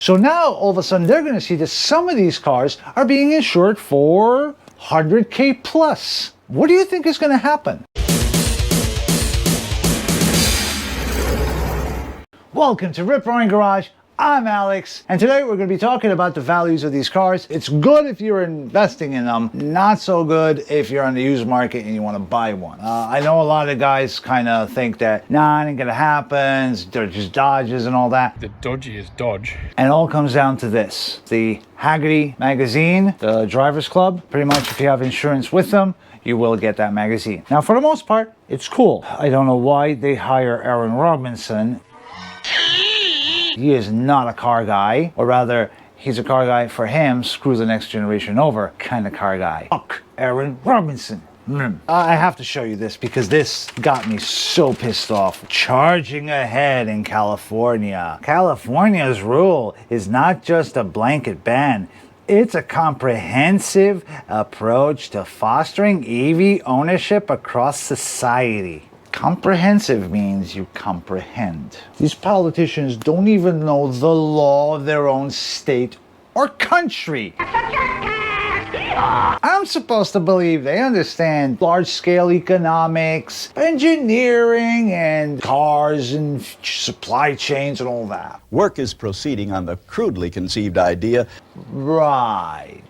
So now, all of a sudden, they're going to see that some of these cars are being insured for 100K plus. What do you think is going to happen? Welcome to Rip Roaring Garage. I'm Alex, and today we're going to be talking about the values of these cars. It's good if you're investing in them, not so good if you're on the used market and you want to buy one. I know a lot of guys kind of think that, nah, it ain't going to happen, they're just Dodges and all that. The dodgiest Dodge. And it all comes down to this. The Hagerty magazine, the Drivers Club, pretty much if you have insurance with them, you will get that magazine. Now, for the most part, it's cool. I don't know why they hire Aaron Robinson. He is not a car guy, or rather, he's a car guy for him, screw the next generation over kind of car guy. Fuck Aaron Robinson. I have to show you this because this got me so pissed off. Charging ahead in California. California's rule is not just a blanket ban. It's a comprehensive approach to fostering EV ownership across society. Comprehensive means you comprehend. These politicians don't even know the law of their own state or country. I'm supposed to believe they understand large-scale economics, engineering, and cars and supply chains and all that. Work is proceeding on the crudely conceived idea. Right.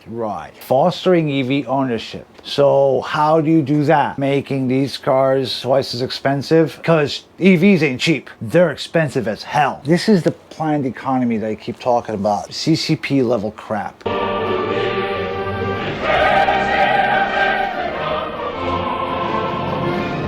Fostering EV ownership. So how do you do that? Making these cars twice as expensive? Because EVs ain't cheap. They're expensive as hell. This is the planned economy that I keep talking about. CCP level crap.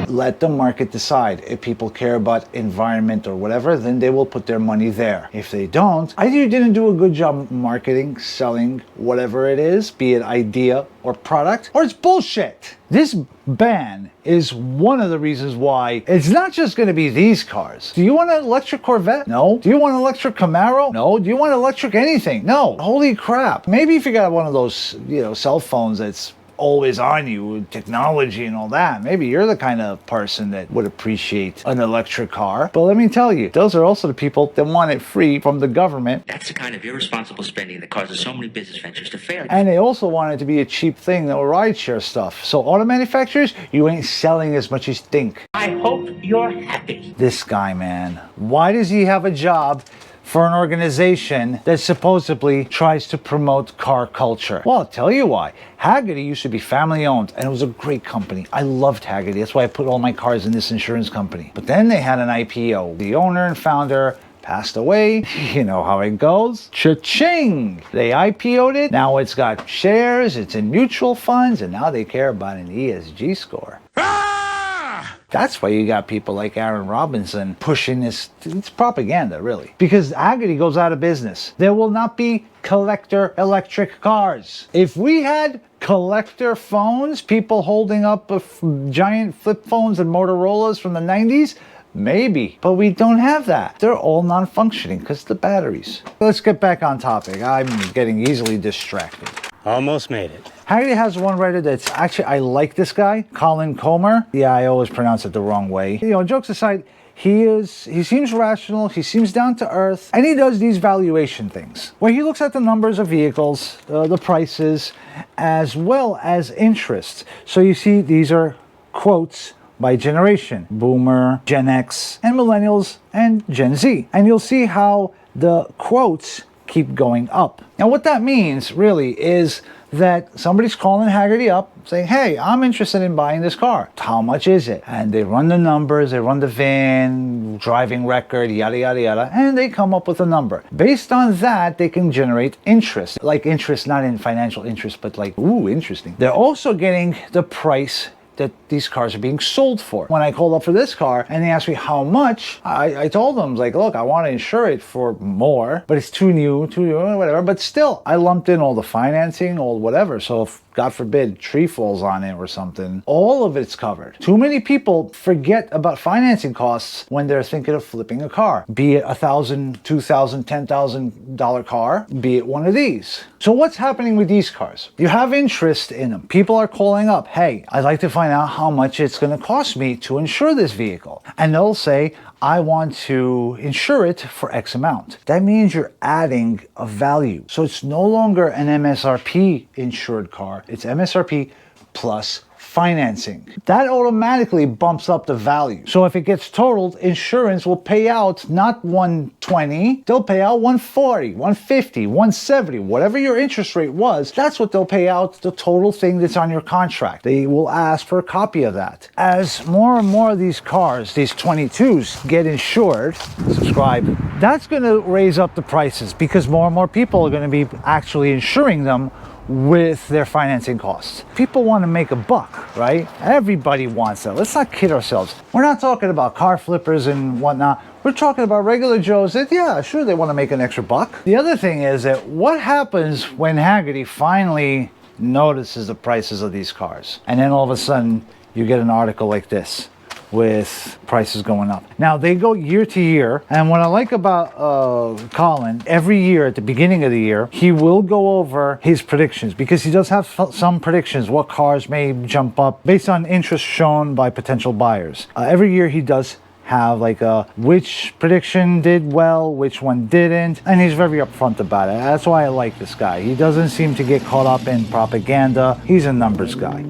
Let the market decide. If people care about environment or whatever, then they will put their money there. If they don't, either you didn't do a good job marketing, selling, whatever it is, be it idea or product, or it's bullshit. This ban is one of the reasons why it's not just going to be these cars. Do you want an electric Corvette? No. Do you want an electric Camaro? No. Do you want electric anything? No. Holy crap. Maybe if you got one of those, cell phones that's always on you with technology and all that, maybe you're the kind of person that would appreciate an electric car. But let me tell you, those are also the people that want it free from the government. That's the kind of irresponsible spending that causes so many business ventures to fail. And they also want it to be a cheap thing, the rideshare stuff. So auto manufacturers, you ain't selling as much as you think. I hope you're happy. This guy, man, why does he have a job for an organization that supposedly tries to promote car culture? Well, I'll tell you why. Hagerty used to be family owned and it was a great company. I loved Hagerty. That's why I put all my cars in this insurance company. But then they had an IPO. The owner and founder passed away. You know how it goes. Cha-ching! They IPO'd it. Now it's got shares, it's in mutual funds, and now they care about an ESG score. That's why you got people like Aaron Robinson pushing this. It's propaganda, really. Because Hagerty goes out of business. There will not be collector electric cars. If we had collector phones, people holding up giant flip phones and Motorola's from the 90s, maybe. But we don't have that. They're all non-functioning because of the batteries. Let's get back on topic. I'm getting easily distracted. Almost made it. Hagerty has one writer that's actually, I like this guy, Colin Comer. Yeah, I always pronounce it the wrong way. Jokes aside, he seems rational, he seems down to earth, and he does these valuation things where he looks at the numbers of vehicles, the prices, as well as interest. So you see, these are quotes by generation: Boomer, Gen X, and Millennials, and Gen Z. And you'll see how the quotes keep going up. Now what that means really is that somebody's calling Hagerty up saying, hey, I'm interested in buying this car. How much is it? And they run the numbers, they run the VIN, driving record, yada, yada, yada, and they come up with a number. Based on that, they can generate interest. Like interest, not in financial interest, but like, ooh, interesting. They're also getting the price that these cars are being sold for. When I called up for this car and they asked me how much, I told them, like, look, I want to insure it for more, but it's too new, whatever. But still, I lumped in all the financing, all whatever. So if, God forbid, tree falls on it or something, all of it's covered. Too many people forget about financing costs when they're thinking of flipping a car, be it $1,000, $2,000, $10,000 car, be it one of these. So what's happening with these cars? You have interest in them. People are calling up, hey, I'd like to find out how much it's going to cost me to insure this vehicle. And they'll say, I want to insure it for X amount. That means you're adding a value. So it's no longer an MSRP insured car, it's MSRP plus financing. That automatically bumps up the value. So if it gets totaled, insurance will pay out not 120, they'll pay out 140, 150, 170, whatever your interest rate was, that's what they'll pay out, the total thing that's on your contract. They will ask for a copy of that. As more and more of these cars, these 22s, get insured, subscribe, that's going to raise up the prices because more and more people are going to be actually insuring them with their financing costs. People want to make a buck, right? Everybody wants that. Let's not kid ourselves. We're not talking about car flippers and whatnot. We're talking about regular Joes that, yeah, sure, they want to make an extra buck. The other thing is that what happens when Hagerty finally notices the prices of these cars? And then all of a sudden, you get an article like this with prices going up. Now they go year to year, and what I like about Colin, every year at the beginning of the year, he will go over his predictions because he does have some predictions what cars may jump up based on interest shown by potential buyers. Every year he does have like which prediction did well, which one didn't, and he's very upfront about it. That's why I like this guy. He doesn't seem to get caught up in propaganda. He's a numbers guy.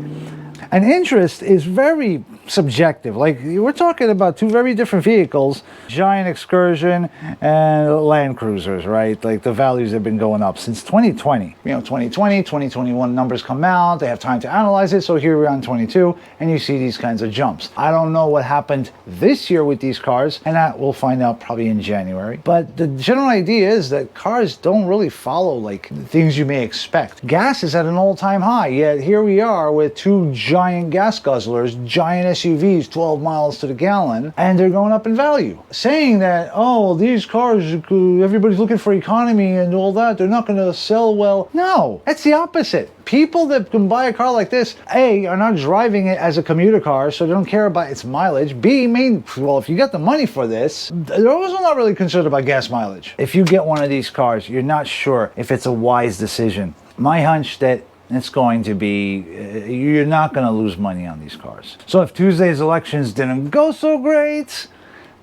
And interest is very subjective. Like, we're talking about two very different vehicles, Giant Excursion and Land Cruisers, right? Like, the values have been going up since 2020. You know, 2020, 2021 numbers come out, they have time to analyze it, so here we're on 22, and you see these kinds of jumps. I don't know what happened this year with these cars, and that we'll find out probably in January. But the general idea is that cars don't really follow, like, the things you may expect. Gas is at an all-time high, yet here we are with two giant gas guzzlers, giant SUVs, 12 miles to the gallon, and they're going up in value. Saying that, oh, these cars, everybody's looking for economy and all that, they're not going to sell well. No, that's the opposite. People that can buy a car like this, A, are not driving it as a commuter car, so they don't care about its mileage. B, well, if you got the money for this, they're also not really concerned about gas mileage. If you get one of these cars, you're not sure if it's a wise decision. My hunch that it's going to be, you're not going to lose money on these cars. So if Tuesday's elections didn't go so great,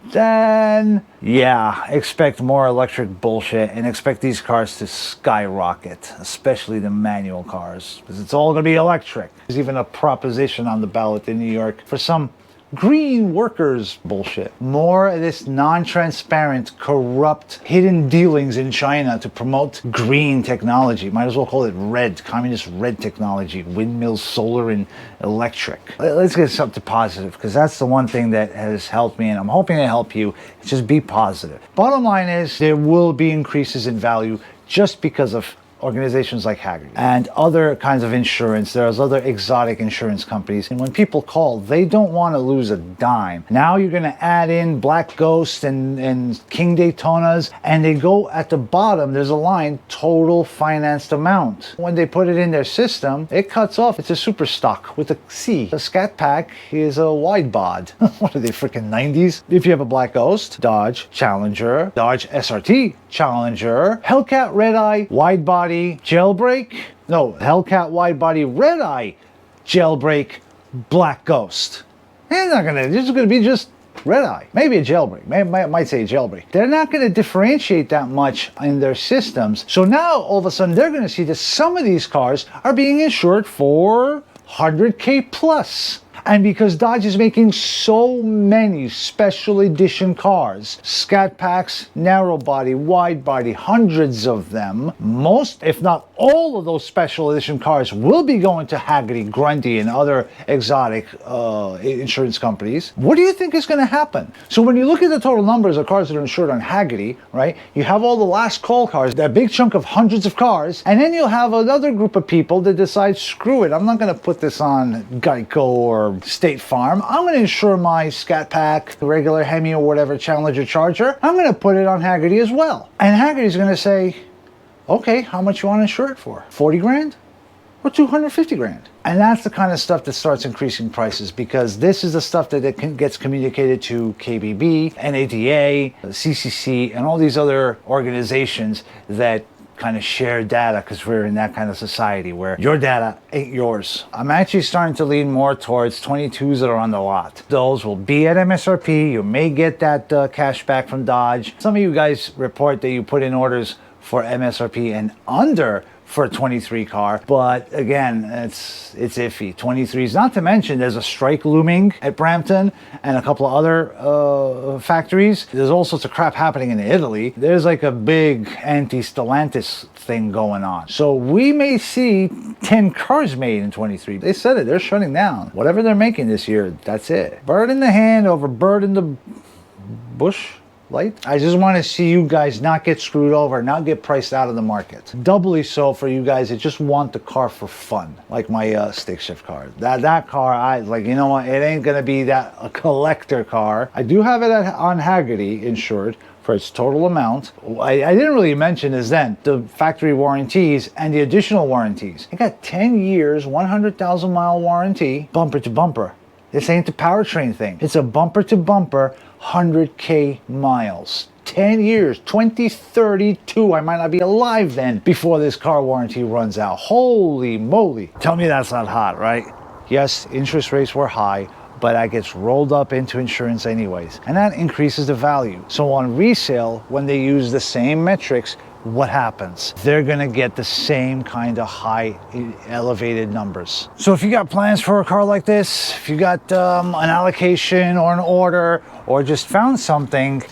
then yeah, expect more electric bullshit and expect these cars to skyrocket, especially the manual cars, because it's all going to be electric. There's even a proposition on the ballot in New York for some green workers bullshit. More of this non-transparent, corrupt, hidden dealings in China to promote green technology. Might as well call it red, communist red technology, windmills, solar, and electric. Let's get something positive, because that's the one thing that has helped me, and I'm hoping to help you. Just be positive. Bottom line is, there will be increases in value just because of organizations like Hagerty and other kinds of insurance. There's other exotic insurance companies, and when people call, they don't want to lose a dime. Now you're going to add in Black Ghost and King Daytonas, and they go at the bottom, there's a line, total financed amount. When they put it in their system, it cuts off. It's a super stock with a C. The Scat Pack is a wide bod. What are they, freaking 90s? If you have a Black Ghost, Dodge Challenger, Dodge SRT Challenger, Hellcat Redeye, wide body, Jailbreak, no, Hellcat wide body, Redeye, Jailbreak, Black Ghost. It's not gonna, it's gonna be just Redeye. Maybe a Jailbreak, might say a Jailbreak. They're not gonna differentiate that much in their systems. So now all of a sudden they're gonna see that some of these cars are being insured for 100K plus. And because Dodge is making so many special edition cars, Scat Packs, narrow body, wide body, hundreds of them, most, if not all of those special edition cars will be going to Hagerty, Grundy, and other exotic insurance companies. What do you think is going to happen? So when you look at the total numbers of cars that are insured on Hagerty, right, you have all the last call cars, that big chunk of hundreds of cars, and then you'll have another group of people that decide, screw it, I'm not going to put this on Geico or State Farm. I'm going to insure my Scat Pack, the regular Hemi or whatever, Challenger Charger. I'm going to put it on Hagerty as well. And Hagerty's going to say, okay, how much you want to insure it for? 40 grand or 250 grand? And that's the kind of stuff that starts increasing prices, because this is the stuff that gets communicated to KBB, NADA, CCC, and all these other organizations that kind of share data because we're in that kind of society where your data ain't yours. I'm actually starting to lean more towards 22s that are on the lot. Those will be at MSRP. You may get that cash back from Dodge. Some of you guys report that you put in orders for MSRP and under for a 23 car, but again, it's iffy. 23s, not to mention there's a strike looming at Brampton and a couple of other factories. There's all sorts of crap happening in Italy. There's like a big anti-Stellantis thing going on. So we may see 10 cars made in 23. They said it, they're shutting down. Whatever they're making this year, that's it. Bird in the hand over bird in the bush. Light. I just want to see you guys not get screwed over, not get priced out of the market. Doubly so for you guys that just want the car for fun, like my stick shift car. That car, I like. You know what? It ain't gonna be that a collector car. I do have it on Hagerty insured for its total amount. I didn't really mention is then the factory warranties and the additional warranties. I got 10 years, 100,000 mile warranty, bumper to bumper. This ain't the powertrain thing. It's a bumper to bumper, 100K miles. 10 years, 2032. I might not be alive then before this car warranty runs out. Holy moly. Tell me that's not hot, right? Yes, interest rates were high, but that gets rolled up into insurance anyways. And that increases the value. So on resale, when they use the same metrics, what happens? They're gonna get the same kind of high elevated numbers. So if you got plans for a car like this, if you got an allocation or an order, or just found something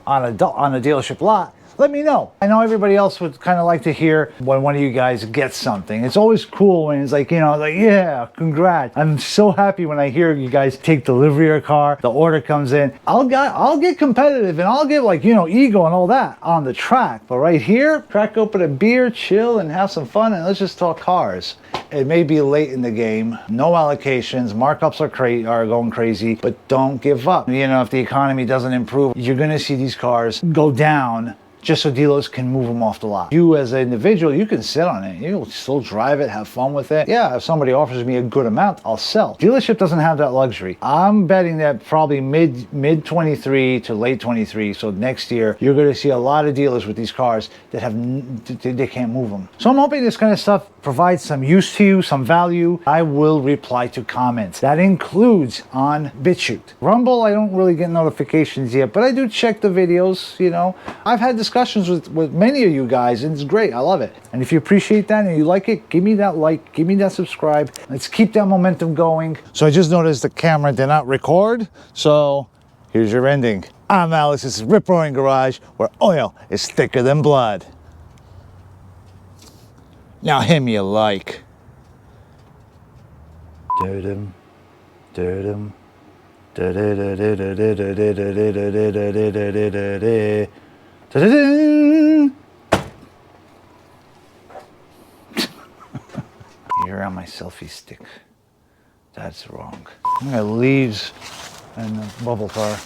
on a dealership lot, let me know. I know everybody else would kind of like to hear when one of you guys gets something. It's always cool when it's like, you know, like, yeah, congrats. I'm so happy when I hear you guys take delivery of a car, the order comes in. I'll get competitive and I'll get like, you know, ego and all that on the track. But right here, crack open a beer, chill and have some fun and let's just talk cars. It may be late in the game, no allocations, markups are going crazy, but don't give up. You know, if the economy doesn't improve, you're gonna see these cars go down just so dealers can move them off the lot. You as an individual, you can sit on it. You'll still drive it, have fun with it. Yeah, if somebody offers me a good amount, I'll sell. Dealership doesn't have that luxury. I'm betting that probably mid 23 to late 23, so next year, you're gonna see a lot of dealers with these cars that they can't move them. So I'm hoping this kind of stuff provides some use to you, some value. I will reply to comments. That includes on BitChute. Rumble, I don't really get notifications yet, but I do check the videos, you know. I've had discussions with many of you guys and it's great. I love it. And if you appreciate that and you like it, give me that like, give me that subscribe. Let's keep that momentum going. So I just noticed the camera did not record. So here's your ending. I'm Alex. This is Rip Roaring Garage, where oil is thicker than blood. Now hit me a like. Dum dum You're on my selfie stick. That's wrong. I got leaves and a bubble car.